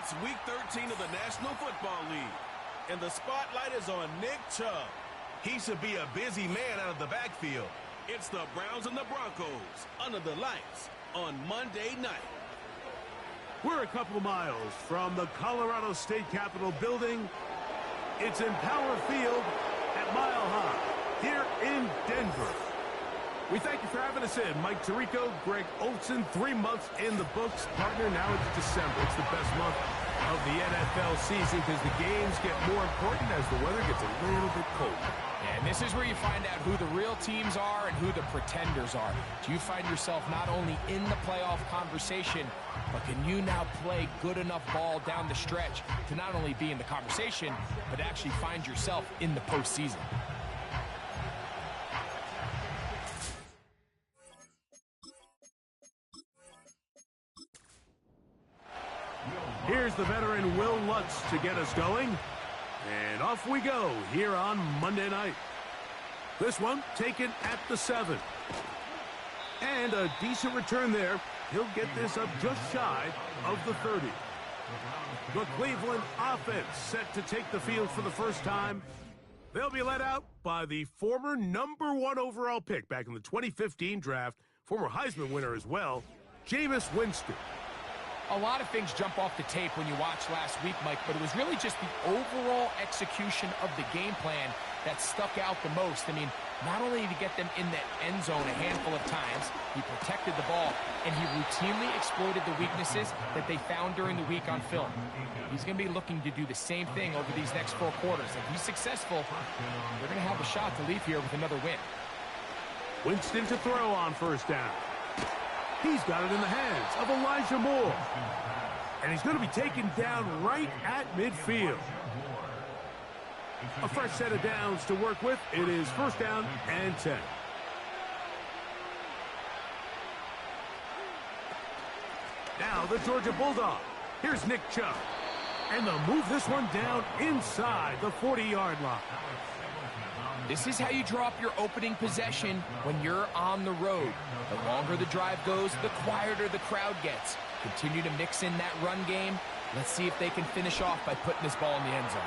It's Week 13 of the National Football League, and the spotlight is on Nick Chubb. He should be a busy man out of the backfield. It's the Browns and the Broncos under the lights on Monday night. We're a couple miles from the Colorado State Capitol building. It's in Power Field at Mile High here in Denver. We thank you for having us in. Mike Tirico, Greg Olson, 3 months in the books. Partner, now it's December. It's the best month of the NFL season because the games get more important as the weather gets a little bit colder. And this is where you find out who the real teams are and who the pretenders are. Do you find yourself not only in the playoff conversation, but can you now play good enough ball down the stretch to not only be in the conversation, but actually find yourself in the postseason? Here's the veteran Will Lutz to get us going. And off we go here on Monday night. This one taken at the 7. And a decent return there. He'll get this up just shy of the 30. The Cleveland offense set to take the field for the first time. They'll be led out by the former #1 overall pick back in the 2015 draft, former Heisman winner as well, Jameis Winston. A lot of things jump off the tape when you watch last week, Mike, but it was really just the overall execution of the game plan that stuck out the most. I mean, not only did he get them in the end zone a handful of times, he protected the ball, and he routinely exploited the weaknesses that they found during the week on film. He's going to be looking to do the same thing over these next 4 quarters. If he's successful, they're going to have a shot to leave here with another win. Winston to throw on first down. He's got it in the hands of Elijah Moore. And he's going to be taken down right at midfield. A fresh set of downs to work with. It is first down and 10. Now the Georgia Bulldog. Here's Nick Chubb. And they'll move this one down inside the 40-yard line. This is how you draw up your opening possession when you're on the road. The longer the drive goes, the quieter the crowd gets. Continue to mix in that run game. Let's see if they can finish off by putting this ball in the end zone.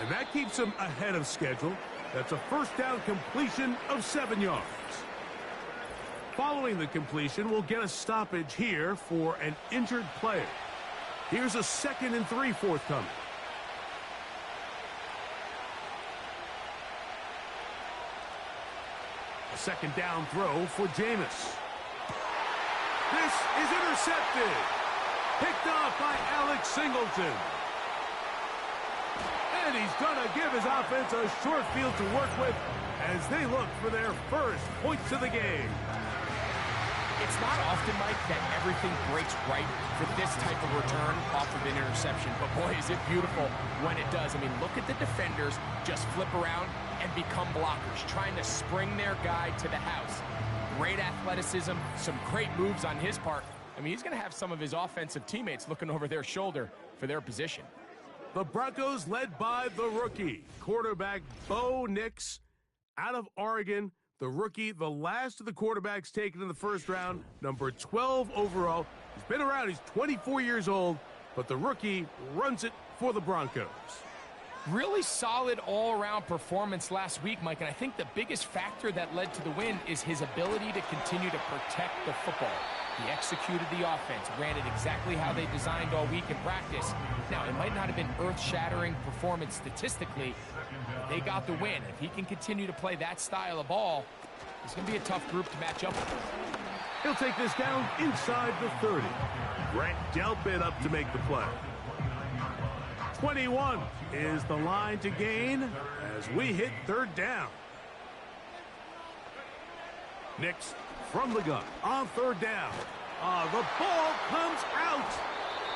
And that keeps them ahead of schedule. That's a first down completion of 7 yards. Following the completion, we'll get a stoppage here for an injured player. Here's a 2nd and 3 forthcoming. A second down throw for Jameis. This is intercepted. Picked off by Alex Singleton. And he's going to give his offense a short field to work with as they look for their first points of the game. It's not often, Mike, that everything breaks right for this type of return off of an interception. But, boy, is it beautiful when it does. I mean, look at the defenders just flip around and become blockers, trying to spring their guy to the house. Great athleticism, some great moves on his part. I mean, he's going to have some of his offensive teammates looking over their shoulder for their position. The Broncos led by the rookie, quarterback Bo Nix out of Oregon. The rookie, the last of the quarterbacks taken in the first round, number 12 overall. He's been around, he's 24 years old, but the rookie runs it for the Broncos. Really solid all-around performance last week, Mike, and I think the biggest factor that led to the win is his ability to continue to protect the football. He executed the offense, ran it exactly how they designed all week in practice. Now, it might not have been earth-shattering performance statistically, but they got the win. If he can continue to play that style of ball, it's going to be a tough group to match up with. He'll take this down inside the 30. Grant Delpit up to make the play. 21 is the line to gain as we hit third down. Nix from the gun on third down. The ball comes out,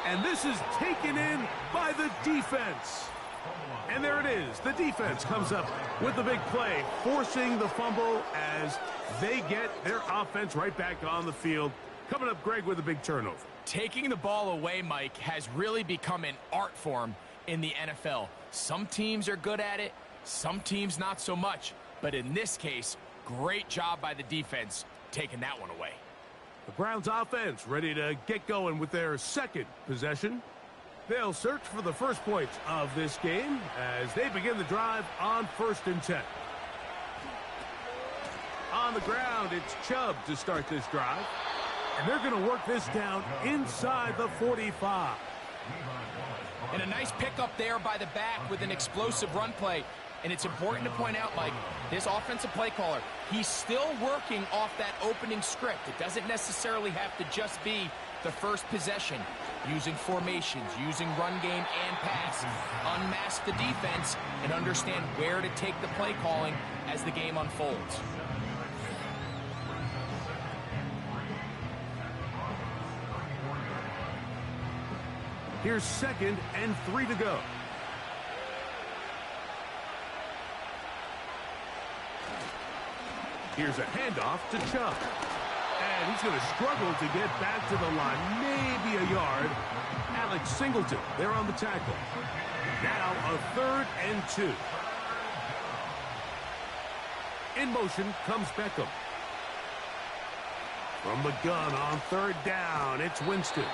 and this is taken in by the defense. And there it is. The defense comes up with the big play, forcing the fumble as they get their offense right back on the field. Coming up, Greg, with a big turnover. Taking the ball away, Mike, has really become an art form in the NFL. Some teams are good at it, some teams not so much. But in this case, great job by the defense taking that one away. The Browns offense ready to get going with their second possession. They'll search for the first points of this game as they begin the drive on 1st and 10. On the ground, it's Chubb to start this drive. And they're going to work this down inside the 45. And a nice pickup there by the back with an explosive run play. And it's important to point out, Mike, this offensive play caller, he's still working off that opening script. It doesn't necessarily have to just be the first possession. Using formations, using run game and pass. Unmask the defense and understand where to take the play calling as the game unfolds. Here's 2nd and 3 to go. Here's a handoff to Chubb. And he's going to struggle to get back to the line, maybe a yard. Alex Singleton there on the tackle. Now a 3rd and 2. In motion comes Beckham. From the gun on 3rd down, it's Winston.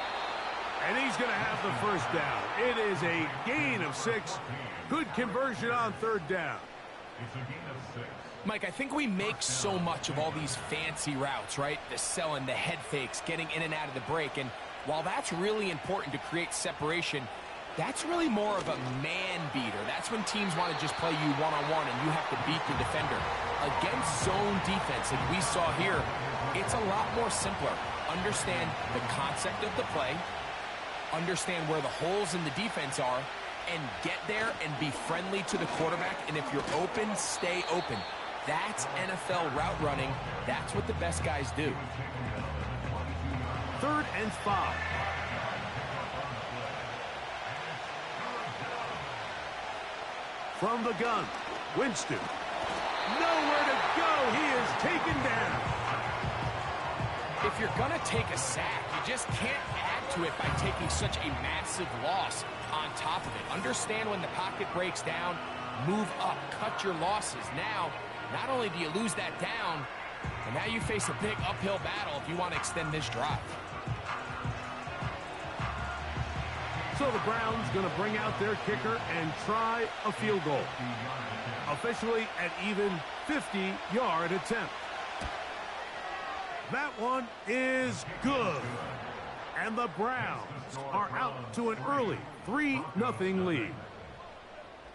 And he's going to have the first down. It is a gain of 6. Good conversion on 3rd down. Mike, I think we make so much of all these fancy routes, right? The selling, the head fakes, getting in and out of the break. And while that's really important to create separation, that's really more of a man beater. That's when teams want to just play you one-on-one and you have to beat the defender. Against zone defense, like we saw here, it's a lot more simpler. Understand the concept of the play, understand where the holes in the defense are, and get there and be friendly to the quarterback. And if you're open, stay open. That's NFL route running. That's what the best guys do. 3rd and 5. From the gun, Winston. Nowhere to go. He is taken down. If you're going to take a sack, you just can't add to it by taking such a massive loss on top of it. Understand when the pocket breaks down, move up, cut your losses. Now, not only do you lose that down, but now you face a big uphill battle if you want to extend this drive. So the Browns going to bring out their kicker and try a field goal. Officially an even 50-yard attempt. That one is good. And the Browns are out to an early 3-0 lead.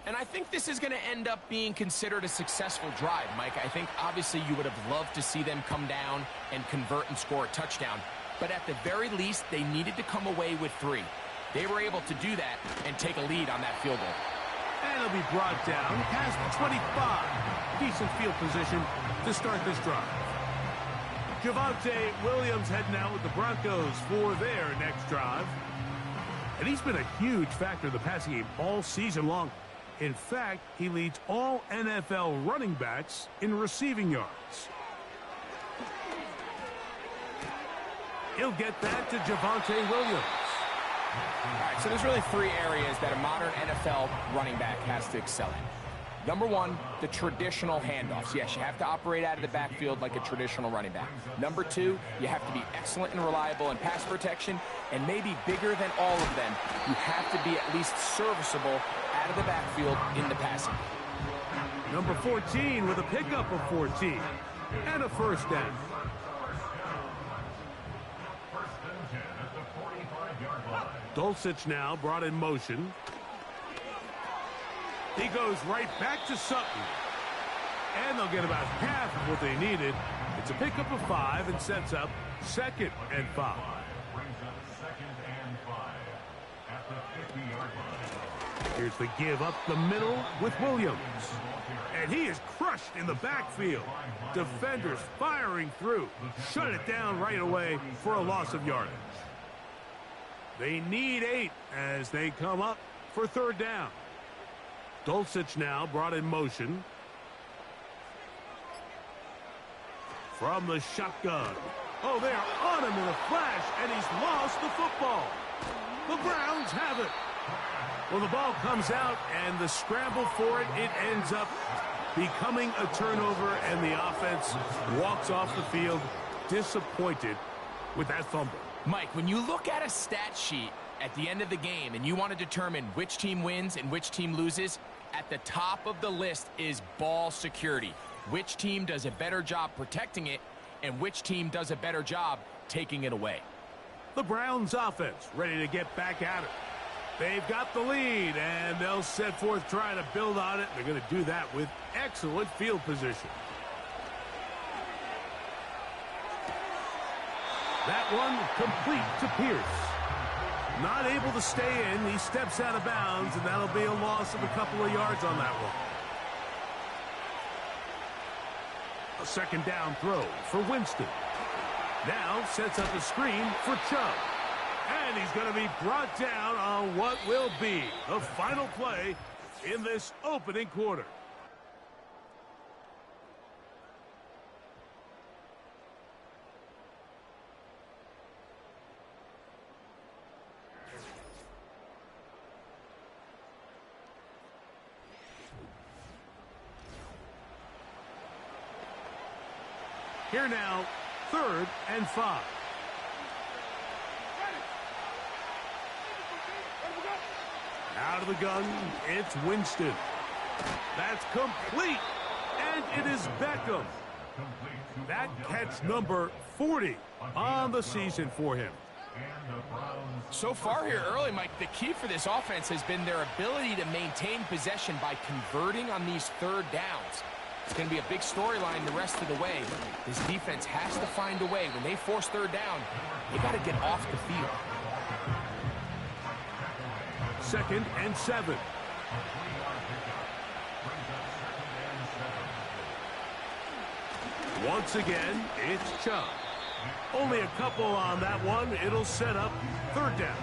And I think this is going to end up being considered a successful drive, Mike. I think obviously you would have loved to see them come down and convert and score a touchdown. But at the very least, they needed to come away with 3. They were able to do that and take a lead on that field goal. And it'll be brought down past the 25. Decent field position to start this drive. Javonte Williams heading out with the Broncos for their next drive. And he's been a huge factor in the passing game all season long. In fact, he leads all NFL running backs in receiving yards. He'll get that to Javonte Williams. All right, so there's really 3 areas that a modern NFL running back has to excel in. Number 1, the traditional handoffs. Yes, you have to operate out of the backfield like a traditional running back. Number 2, you have to be excellent and reliable in pass protection, and maybe bigger than all of them, you have to be at least serviceable out of the backfield in the passing. Number 14 with a pickup of 14 and a first down. Dulcich now brought in motion. He goes right back to Sutton. And they'll get about half of what they needed. It's a pickup of 5 and sets up 2nd and 5. Here's the give up the middle with Williams. And he is crushed in the backfield. Defenders firing through. Shut it down right away for a loss of yardage. They need 8 as they come up for 3rd down. Dulcich now brought in motion. From the shotgun. Oh, they are on him in a flash, and he's lost the football. The Browns have it. Well, the ball comes out, and the scramble for it, it ends up becoming a turnover, and the offense walks off the field disappointed with that fumble. Mike, when you look at a stat sheet at the end of the game and you want to determine which team wins and which team loses, at the top of the list is ball security. Which team does a better job protecting it and which team does a better job taking it away. The Browns offense ready to get back at it. They've got the lead, and they'll set forth trying to build on it. They're going to do that with excellent field position. That one complete to Pierce. Not able to stay in. He steps out of bounds, and that'll be a loss of a couple of yards on that one. A second down throw for Winston. Now sets up a screen for Chubb. And he's going to be brought down on what will be the final play in this opening quarter. Here now, 3rd and 5. Out of the gun, it's Winston. That's complete, and it is Beckham. That catch number 40 on the season for him. So far here early, Mike, the key for this offense has been their ability to maintain possession by converting on these third downs. It's going to be a big storyline the rest of the way. This defense has to find a way. When they force third down, they got to get off the field. 2nd and 7. Once again, it's Chubb. Only a couple on that one. It'll set up 3rd down.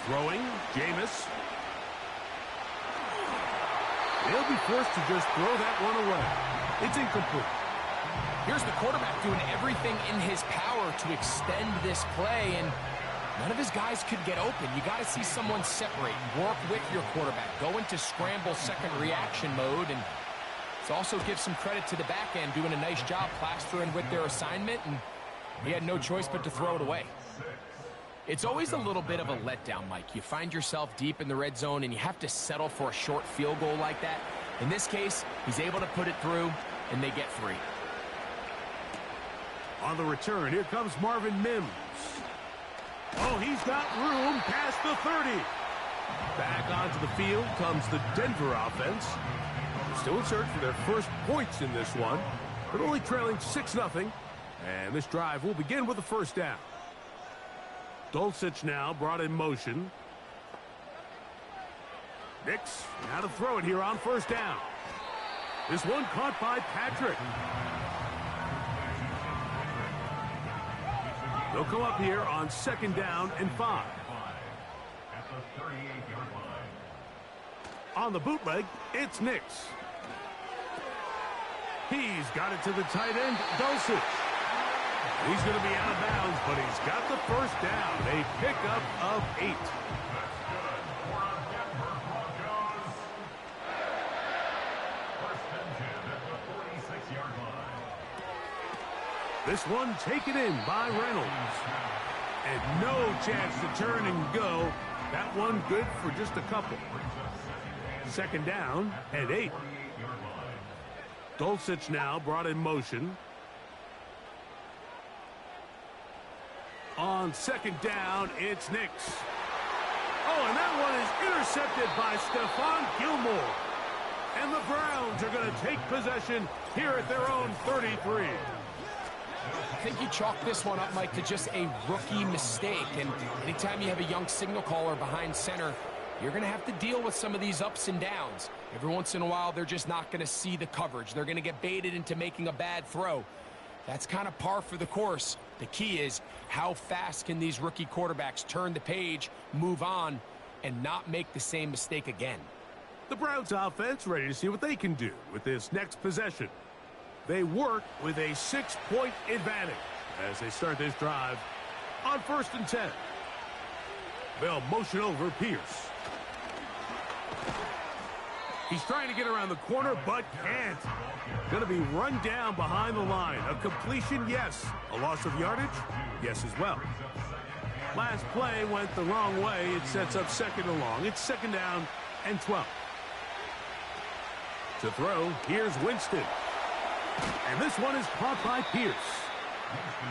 Throwing, Jameis. They'll be forced to just throw that one away. It's incomplete. Here's the quarterback doing everything in his power to extend this play, and none of his guys could get open. You got to see someone separate, work with your quarterback, go into scramble second reaction mode, and it also gives some credit to the back end doing a nice job plastering with their assignment, and he had no choice but to throw it away. It's always a little bit of a letdown, Mike. You find yourself deep in the red zone, and you have to settle for a short field goal like that. In this case, he's able to put it through, and they get 3. On the return, here comes Marvin Mims. Oh, he's got room past the 30. Back onto the field comes the Denver offense. Still in search for their first points in this one, but only trailing 6-0. And this drive will begin with a 1st down. Dulcich now brought in motion. Nix now to throw it here on 1st down. This one caught by Patrick. They'll come up here on 2nd down and 5. On the bootleg, it's Nix. He's got it to the tight end, Dulcich. He's going to be out of bounds, but he's got the 1st down. A pickup of 8. This one taken in by Reynolds. And no chance to turn and go. That one good for just a couple. 2nd down and 8. Dulcich now brought in motion. On 2nd down, it's Nix. Oh, and that one is intercepted by Stephon Gilmore. And the Browns are going to take possession here at their own 33. I think you chalk this one up, Mike, to just a rookie mistake. And anytime you have a young signal caller behind center, you're going to have to deal with some of these ups and downs. Every once in a while, they're just not going to see the coverage. They're going to get baited into making a bad throw. That's kind of par for the course. The key is how fast can these rookie quarterbacks turn the page, move on, and not make the same mistake again. The Browns offense ready to see what they can do with this next possession. They work with a 6-point advantage as they start this drive on 1st and 10. They'll motion over Pierce. He's trying to get around the corner, but can't. Going to be run down behind the line. A completion, yes. A loss of yardage, yes as well. Last play went the wrong way. It sets up second and long. It's second down and 12. To throw, here's Winston. And this one is caught by Pierce.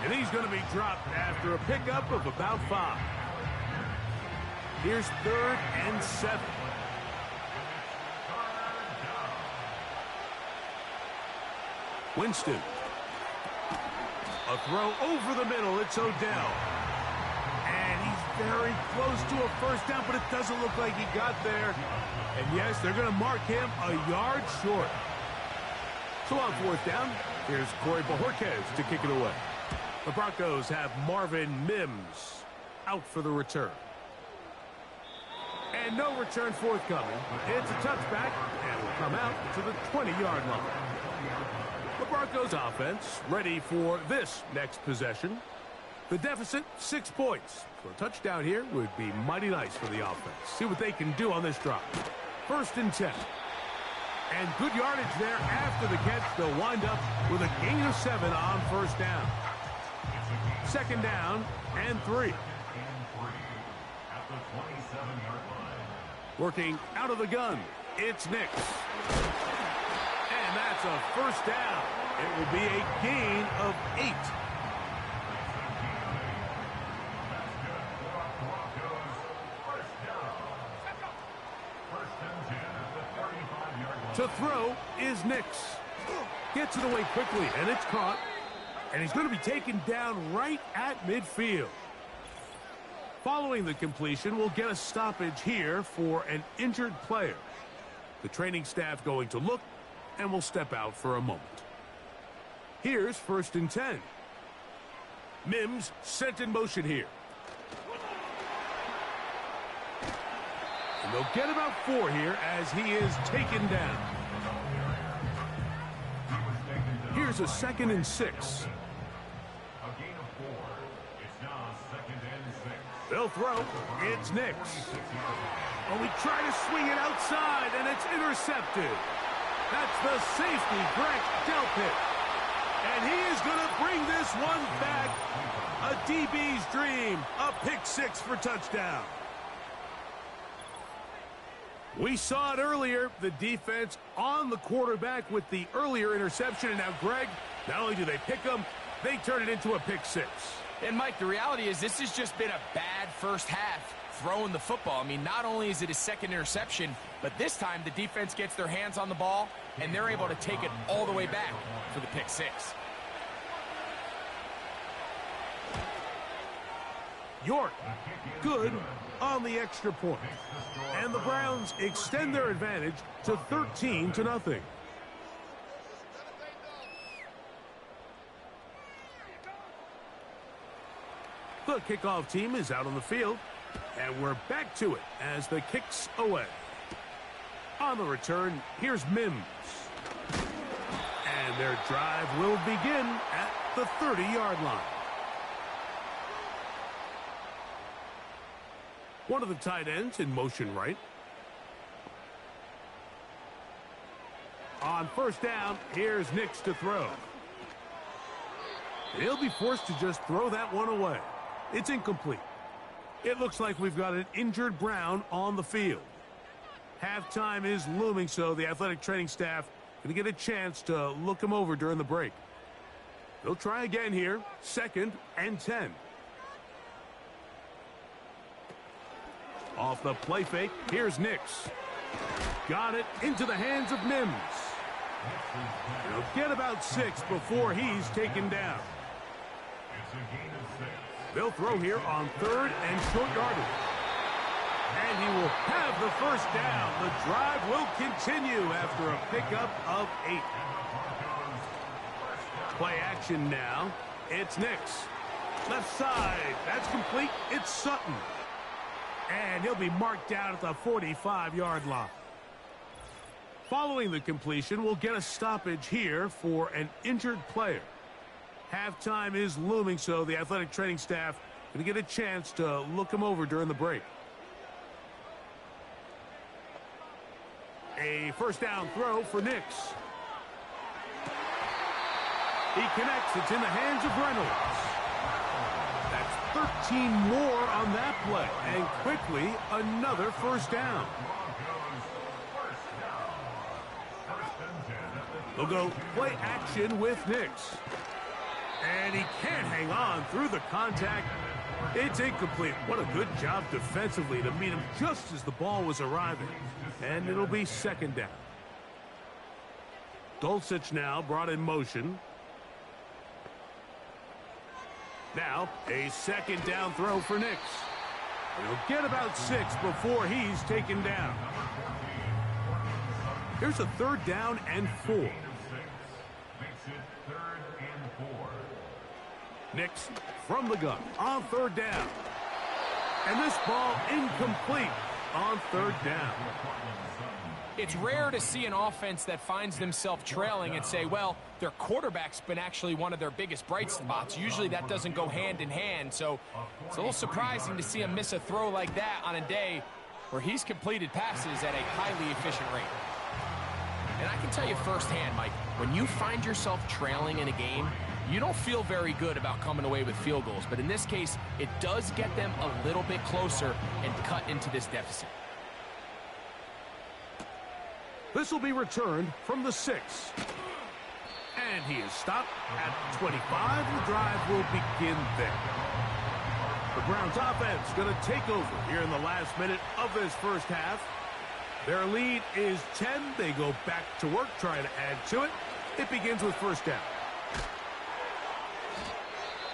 And he's going to be dropped after a pickup of about 5. Here's 3rd and 7. Winston. A throw over the middle. It's Odell. And he's very close to a first down, but it doesn't look like he got there. And yes, they're going to mark him a yard short. So on 4th down, here's Corey Bojorquez to kick it away. The Broncos have Marvin Mims out for the return. And no return forthcoming. It's a touchback, and will come out to the 20-yard line. The Broncos offense ready for this next possession. The deficit, 6 points. So a touchdown here would be mighty nice for the offense. See what they can do on this drive. 1st and 10. And good yardage there after the catch. They'll wind up with a gain of 7 on 1st down. 2nd down and 3. Working out of the gun, it's Nix. And that's a 1st down. It will be a gain of 8. To throw is Nix. Gets it away quickly, and it's caught. And he's going to be taken down right at midfield. Following the completion, we'll get a stoppage here for an injured player. The training staff going to look, and we'll step out for a moment. Here's 1st and 10. Mims sent in motion here. And they'll get about 4 here as he is taken down. Here's a 2nd and 6. They'll throw. It's Nix. Oh, we try to swing it outside, and it's intercepted. That's the safety, Greg Delpit. And he is going to bring this one back. A DB's dream. A pick 6 for touchdown. We saw it earlier, the defense on the quarterback with the earlier interception. And now, Greg, not only do they pick him, they turn it into a pick 6. And, Mike, the reality is this has just been a bad first half throwing the football. I mean, not only is it his 2nd interception, but this time the defense gets their hands on the ball, and they're able to take it all the way back for the pick 6. York, good on the extra point. And the Browns extend their advantage to 13-0. The kickoff team is out on the field, and we're back to it as the kick's away. On the return, here's Mims. And their drive will begin at the 30-yard line. One of the tight ends in motion right. On 1st down, here's Nix to throw. He'll be forced to just throw that one away. It's incomplete. It looks like we've got an injured Brown on the field. Halftime is looming, so the athletic training staff going to get a chance to look him over during the break. They'll try again here. 2nd and 10. Off the play fake, here's Nix. Got it into the hands of Mims. He'll get about 6 before he's taken down. They'll throw here on 3rd and short yardage. And he will have the 1st down. The drive will continue after a pickup of 8. Play action now. It's Nix. Left side. That's complete. It's Sutton. And he'll be marked down at the 45-yard line. Following the completion, we'll get a stoppage here for an injured player. Halftime is looming, so the athletic training staff going to get a chance to look him over during the break. A first down throw for Nix. He connects. It's in the hands of Reynolds. That's 13 more on that play. And quickly, another first down. They'll go play action with Nix. And he can't hang on through the contact. It's incomplete. What a good job defensively to meet him just as the ball was arriving. And it'll be second down. Dulcich now brought in motion. Now, a second down throw for Nix. He'll get about 6 before he's taken down. Here's a third down and 4. Nix from the gun on third down. And this ball incomplete on third down. It's rare to see an offense that finds themselves trailing and say, well, their quarterback's been actually one of their biggest bright spots. Usually that doesn't go hand in hand, so it's a little surprising to see him miss a throw like that on a day where he's completed passes at a highly efficient rate. And I can tell you firsthand, Mike, when you find yourself trailing in a game, you don't feel very good about coming away with field goals. But in this case, it does get them a little bit closer and cut into this deficit. This will be returned from the 6. And he is stopped at 25. The drive will begin there. The Browns offense going to take over here in the last minute of this first half. Their lead is 10. They go back to work trying to add to it. It begins with first down.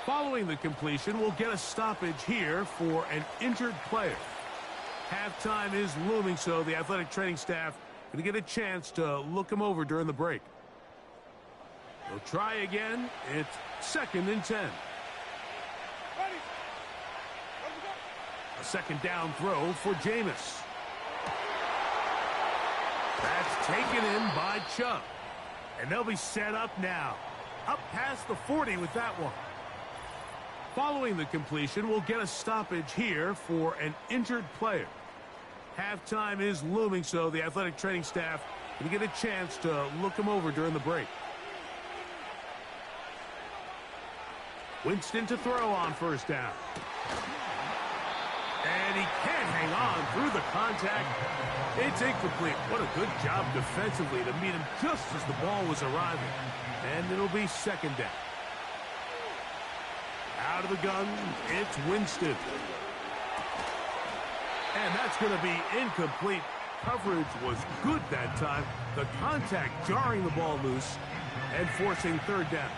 Following the completion, we'll get a stoppage here for an injured player. Halftime is looming, so the athletic training staff going to get a chance to look him over during the break. They'll try again. It's second and 10. A second down throw for Jameis. That's taken in by Chubb. And they'll be set up now. Up past the 40 with that one. Following the completion, we'll get a stoppage here for an injured player. Halftime is looming, so the athletic training staff can get a chance to look him over during the break. Winston to throw on first down. And he can't hang on through the contact. It's incomplete. What a good job defensively to meet him just as the ball was arriving. And it'll be second down. Out of the gun, it's Winston. And that's going to be incomplete. Coverage was good that time. The contact jarring the ball loose and forcing third down.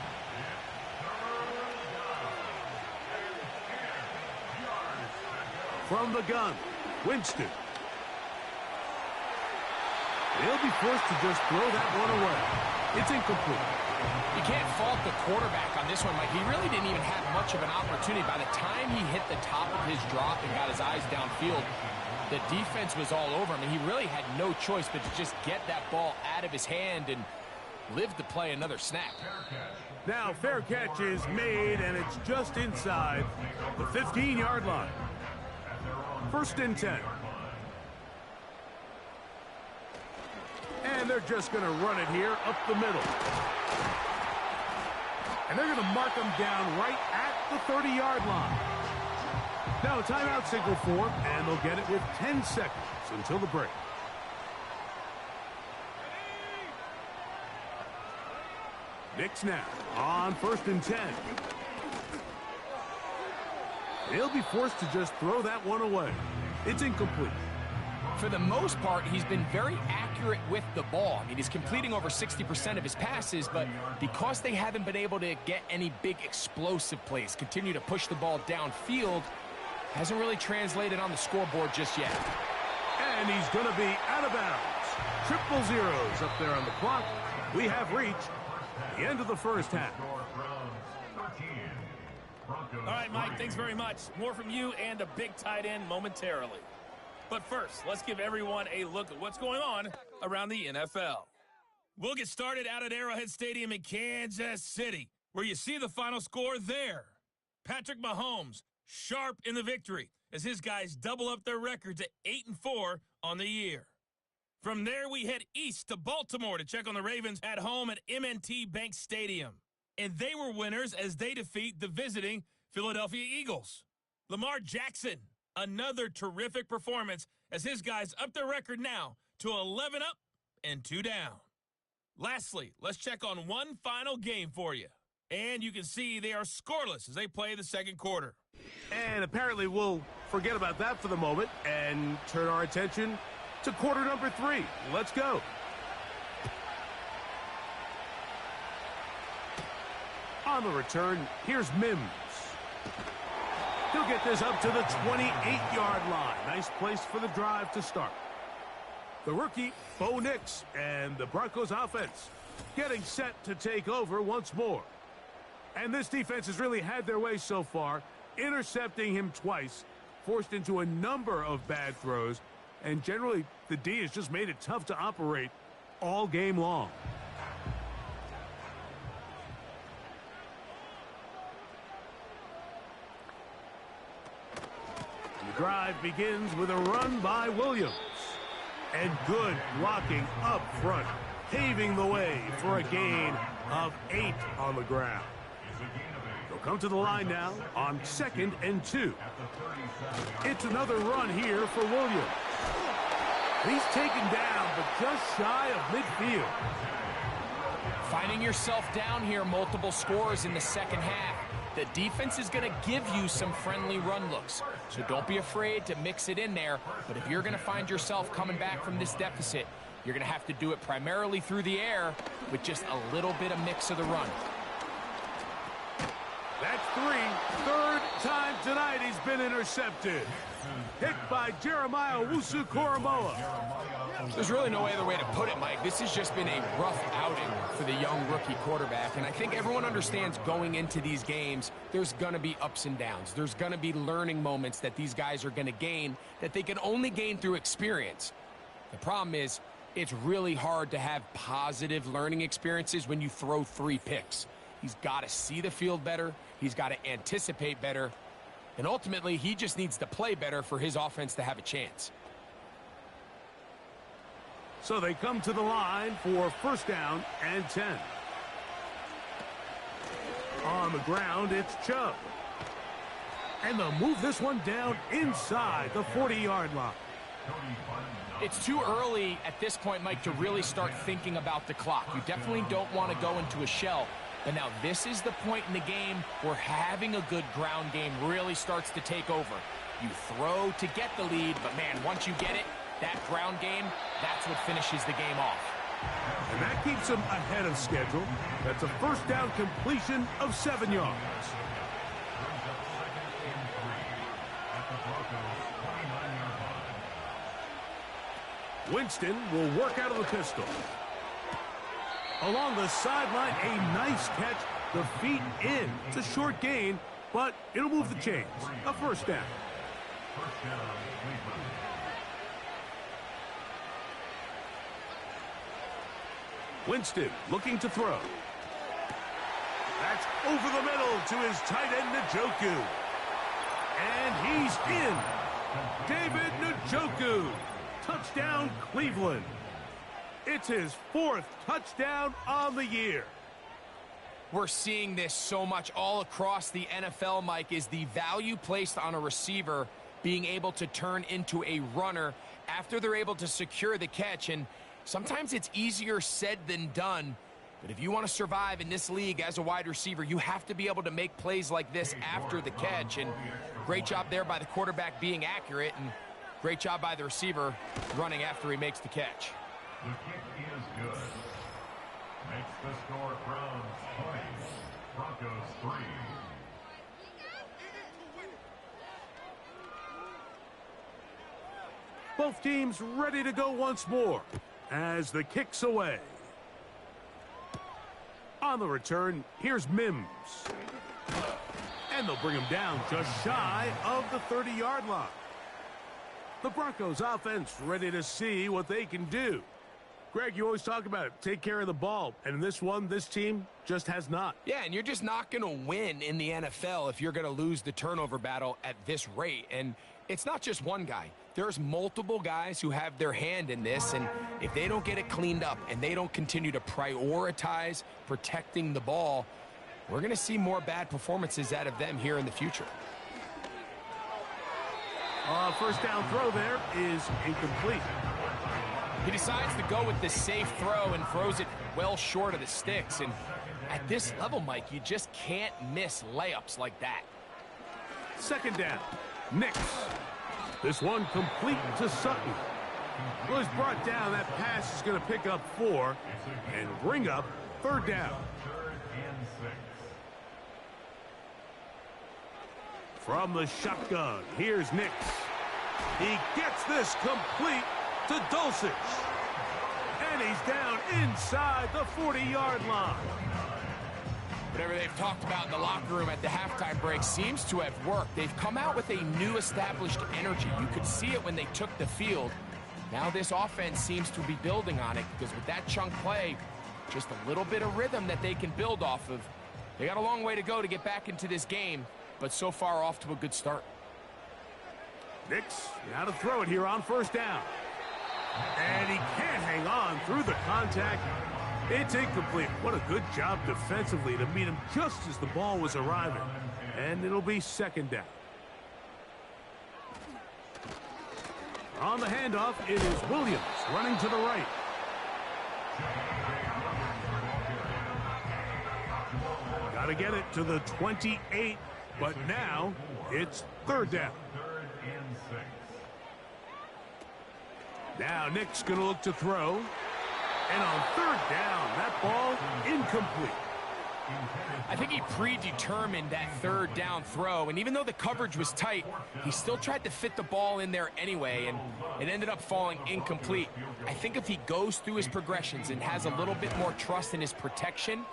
From the gun, Winston. He'll be forced to just throw that one away. It's incomplete. You can't fault the quarterback on this one, Mike. He really didn't even have much of an opportunity. By the time he hit the top of his drop and got his eyes downfield, the defense was all over him, and he really had no choice but to just get that ball out of his hand and live to play another snap. Now, fair catch is made, and it's just inside the 15-yard line. First and 10. And they're just going to run it here up the middle. And they're going to mark them down right at the 30-yard line. Now a timeout signal for them, and they'll get it with 10 seconds until the break. Nix now on first and 10. He'll be forced to just throw that one away. It's incomplete. For the most part, he's been very accurate with the ball. I mean, he's completing over 60% of his passes, but because they haven't been able to get any big explosive plays, continue to push the ball downfield, hasn't really translated on the scoreboard just yet. And he's going to be out of bounds. Triple zeros up there on the clock. We have reached the end of the first half. All right, Mike, thanks very much. More from you and a big tight end momentarily. But first, let's give everyone a look at what's going on around the NFL. We'll get started out at Arrowhead Stadium in Kansas City, where you see the final score there. Patrick Mahomes, sharp in the victory, as his guys double up their records at 8-4 on the year. From there, we head east to Baltimore to check on the Ravens at home at M&T Bank Stadium. And they were winners as they defeat the visiting Philadelphia Eagles. Lamar Jackson, another terrific performance as his guys up their record now to 11 up and 2 down. Lastly, let's check on one final game for you. And you can see they are scoreless as they play the second quarter. And apparently we'll forget about that for the moment and turn our attention to quarter number 3. Let's go. On the return, here's Mims. He'll get this up to the 28-yard line. Nice place for the drive to start. The rookie, Bo Nix, and the Broncos offense getting set to take over once more. And this defense has really had their way so far, intercepting him twice, forced into a number of bad throws, and generally the D has just made it tough to operate all game long. And the drive begins with a run by Williams. And good blocking up front, paving the way for a gain of 8 on the ground. They'll come to the line now on 2nd and 2. It's another run here for Williams. He's taken down, but just shy of midfield. Finding yourself down here, multiple scores in the second half. The defense is going to give you some friendly run looks, so don't be afraid to mix it in there. But if you're going to find yourself coming back from this deficit, you're going to have to do it primarily through the air with just a little bit of mix of the run. That's 3. Third time tonight he's been intercepted. Hit by Jeremiah Owusu-Koramoah. There's really no other way to put it, Mike. This has just been a rough outing for the young rookie quarterback, and I think everyone understands going into these games, there's going to be ups and downs. There's going to be learning moments that these guys are going to gain that they can only gain through experience. The problem is, it's really hard to have positive learning experiences when you throw 3 picks. He's got to see the field better. He's got to anticipate better. And ultimately, he just needs to play better for his offense to have a chance. So they come to the line for 1st down and 10. On the ground, it's Chubb. And they'll move this one down inside the 40-yard line. It's too early at this point, Mike, to really start thinking about the clock. You definitely don't want to go into a shell. But now this is the point in the game where having a good ground game really starts to take over. You throw to get the lead, but man, once you get it, that ground game, that's what finishes the game off. And that keeps them ahead of schedule. That's a 1st down completion of 7 yards. Winston will work out of the pistol. Along the sideline, a nice catch. The feet in. It's a short gain, but it'll move the chains. A 1st down. Winston looking to throw. That's over the middle to his tight end, Njoku. And he's in. David Njoku. Touchdown, Cleveland. It's his 4th touchdown on the year. We're seeing this so much all across the NFL, Mike, is the value placed on a receiver being able to turn into a runner after they're able to secure the catch. And sometimes it's easier said than done. But if you want to survive in this league as a wide receiver, you have to be able to make plays like this after the catch. And great job there by the quarterback being accurate, and great job by the receiver running after he makes the catch. The kick is good. Makes the score Browns 20, Broncos 3. Both teams ready to go once more as the kick's away. On the return, here's Mims. And they'll bring him down just shy of the 30-yard line. The Broncos offense ready to see what they can do. Greg, you always talk about it. Take care of the ball. And in this one, this team just has not. Yeah, and you're just not going to win in the NFL if you're going to lose the turnover battle at this rate. And it's not just one guy. There's multiple guys who have their hand in this, and if they don't get it cleaned up and they don't continue to prioritize protecting the ball, we're going to see more bad performances out of them here in the future. First down throw there is incomplete. He decides to go with the safe throw and throws it well short of the sticks. And at this level, Mike, you just can't miss layups like that. Second down, Nix. This one complete to Sutton. Was brought down. That pass is going to pick up 4 and bring up third down. From the shotgun, here's Nix. He gets this complete to Dulcich. And he's down inside the 40-yard line. Whatever they've talked about in the locker room at the halftime break seems to have worked. They've come out with a new established energy. You could see it when they took the field. Now this offense seems to be building on it because with that chunk play, just a little bit of rhythm that they can build off of. They got a long way to go to get back into this game, but so far off to a good start. Nix, now to throw it here on first down. And he can't hang on through the contact. It's incomplete. What a good job defensively to meet him just as the ball was arriving. And it'll be second down. On the handoff, it is Williams running to the right. Got to get it to the 28, but now it's third down. Now Nick's going to look to throw. And on third down, that ball incomplete. I think he predetermined that third down throw, and even though the coverage was tight, he still tried to fit the ball in there anyway, and it ended up falling incomplete. I think if he goes through his progressions and has a little bit more trust in his protection,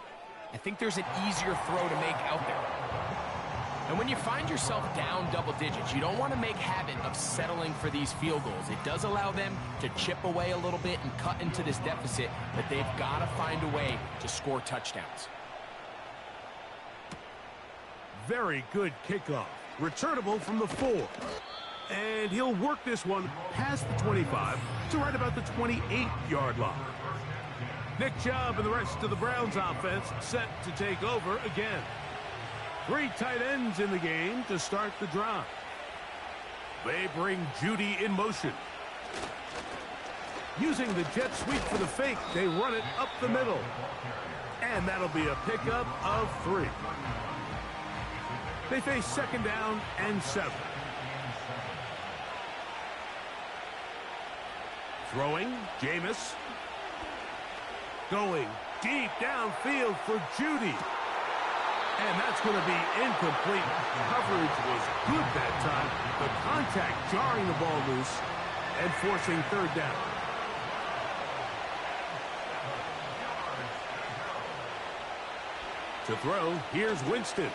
I think there's an easier throw to make out there. And when you find yourself down double digits, you don't want to make habit of settling for these field goals. It does allow them to chip away a little bit and cut into this deficit, but they've got to find a way to score touchdowns. Very good kickoff. Returnable from the 4. And he'll work this one past the 25 to right about the 28-yard line. Nick Chubb and the rest of the Browns offense set to take over again. 3 tight ends in the game to start the drive. They bring Judy in motion. Using the jet sweep for the fake, they run it up the middle. And that'll be a pickup of 3. They face second down and 7. Throwing, Jameis. Going deep downfield for Judy. And that's going to be incomplete. Coverage was good that time. The contact jarring the ball loose and forcing third down. To throw, here's Winston.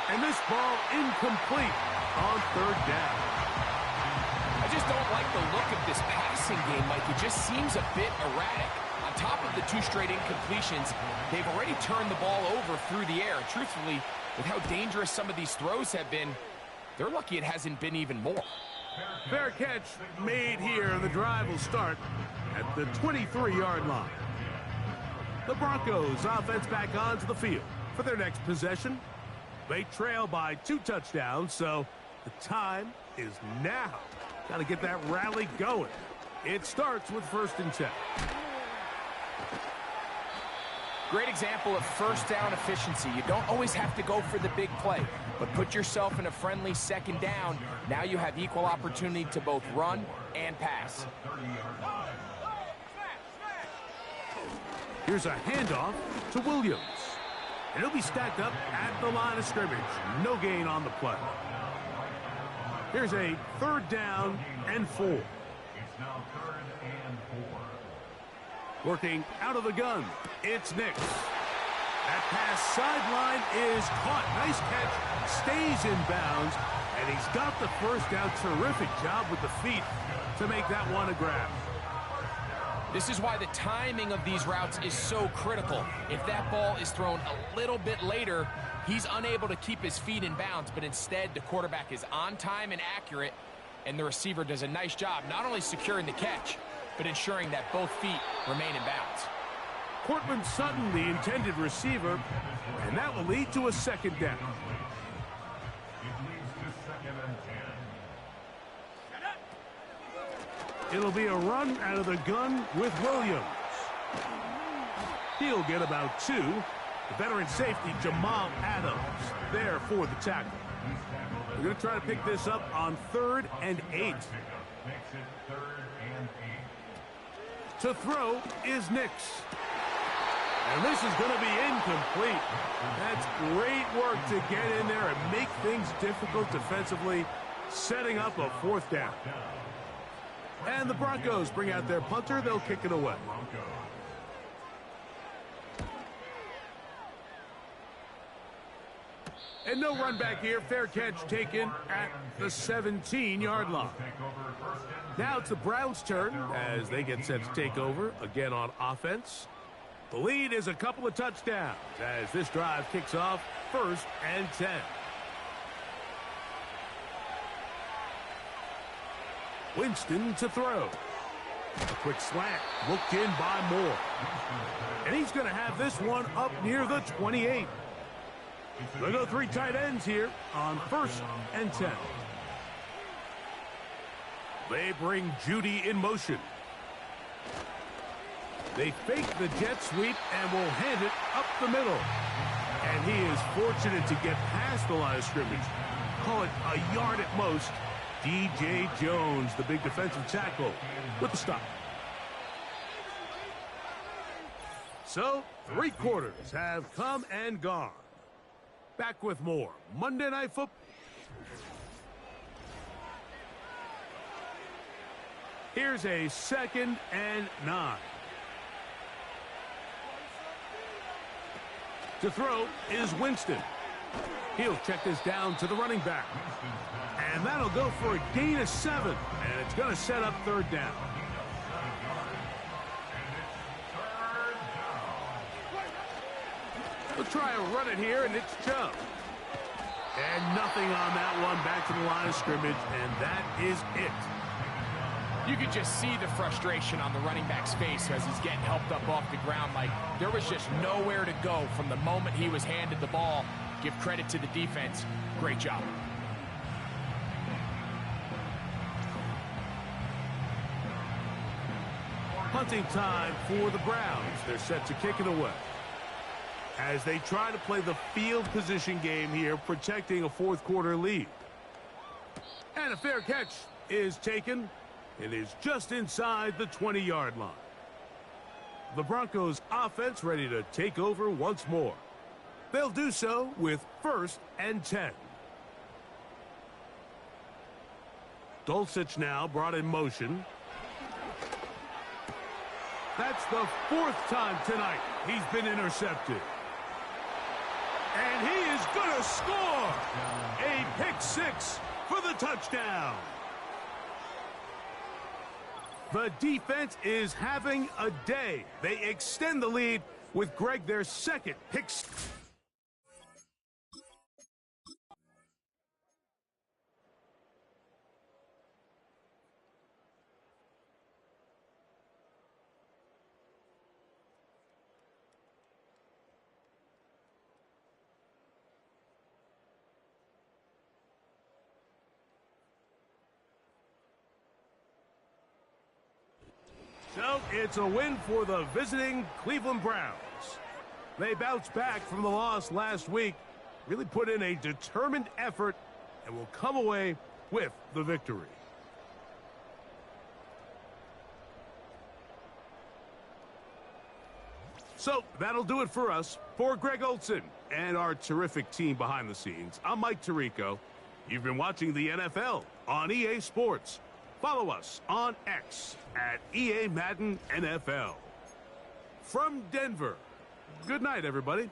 And this ball incomplete on third down. I just don't like the look of this passing game, Mike. It just seems a bit erratic. On top of the 2 straight incompletions, they've already turned the ball over through the air. Truthfully, with how dangerous some of these throws have been, they're lucky it hasn't been even more. Fair catch made here, and the drive will start at the 23-yard line. The Broncos offense back onto the field for their next possession. They trail by 2 touchdowns, so the time is now. Got to get that rally going. It starts with 1st and 10. Great example of first down efficiency. You don't always have to go for the big play, but put yourself in a friendly second down. Now you have equal opportunity to both run and pass. Here's a handoff to Williams. And he'll be stacked up at the line of scrimmage. No gain on the play. Here's a 3rd down and 4. It's now 3rd and 4. Working out of the gun, it's Nix. That pass sideline is caught. Nice catch, stays in bounds, and he's got the first down. Terrific job with the feet to make that one a grab. This is why the timing of these routes is so critical. If that ball is thrown a little bit later, he's unable to keep his feet in bounds, but instead the quarterback is on time and accurate, and the receiver does a nice job not only securing the catch, but ensuring that both feet remain in bounds. Cortland Sutton, the intended receiver, and that will lead to a second down. It leads to 2nd and 10. It'll be a run out of the gun with Williams. He'll get about 2. The veteran safety, Jamal Adams, there for the tackle. We're going to try to pick this up on 3rd and 8. Makes it 3rd and 8. To throw is Nix. And this is going to be incomplete. That's great work to get in there and make things difficult defensively, setting up a 4th down. And the Broncos bring out their punter. They'll kick it away. And no run back here. Fair catch taken at the 17-yard line. Now it's the Browns' turn as they get set to take over again on offense. The lead is a couple of touchdowns as this drive kicks off 1st and 10. Winston to throw. A quick slant, looked in by Moore. And he's going to have this one up near the 28. They'll go 3 tight ends here on 1st and 10. They bring Judy in motion. They fake the jet sweep and will hand it up the middle. And he is fortunate to get past the line of scrimmage. Call it a yard at most. D.J. Jones, the big defensive tackle, with the stop. So, 3 quarters have come and gone. Back with more Monday Night Football. Here's a 2nd and 9. To throw is Winston. He'll check this down to the running back. And that'll go for a gain of 7. And it's going to set up 3rd down. We'll try and run it here, and it's Chubb. And nothing on that one. Back to the line of scrimmage, and that is it. You could just see the frustration on the running back's face as he's getting helped up off the ground. Like, there was just nowhere to go from the moment he was handed the ball. Give credit to the defense. Great job. Punting time for the Browns. They're set to kick it away as they try to play the field position game here, protecting a 4th quarter lead. And a fair catch is taken. It is just inside the 20-yard line. The Broncos offense ready to take over once more. They'll do so with 1st and 10. Dulcich now brought in motion. That's the 4th time tonight he's been intercepted. And he is going to score a pick 6 for the touchdown. The defense is having a day. They extend the lead with Greg their 2nd pick. So it's a win for the visiting Cleveland Browns. They bounced back from the loss last week, really put in a determined effort, and will come away with the victory. So that'll do it for us. For Greg Olson and our terrific team behind the scenes, I'm Mike Tirico. You've been watching the NFL on EA Sports. Follow us on X at EA Madden NFL. From Denver, good night, everybody.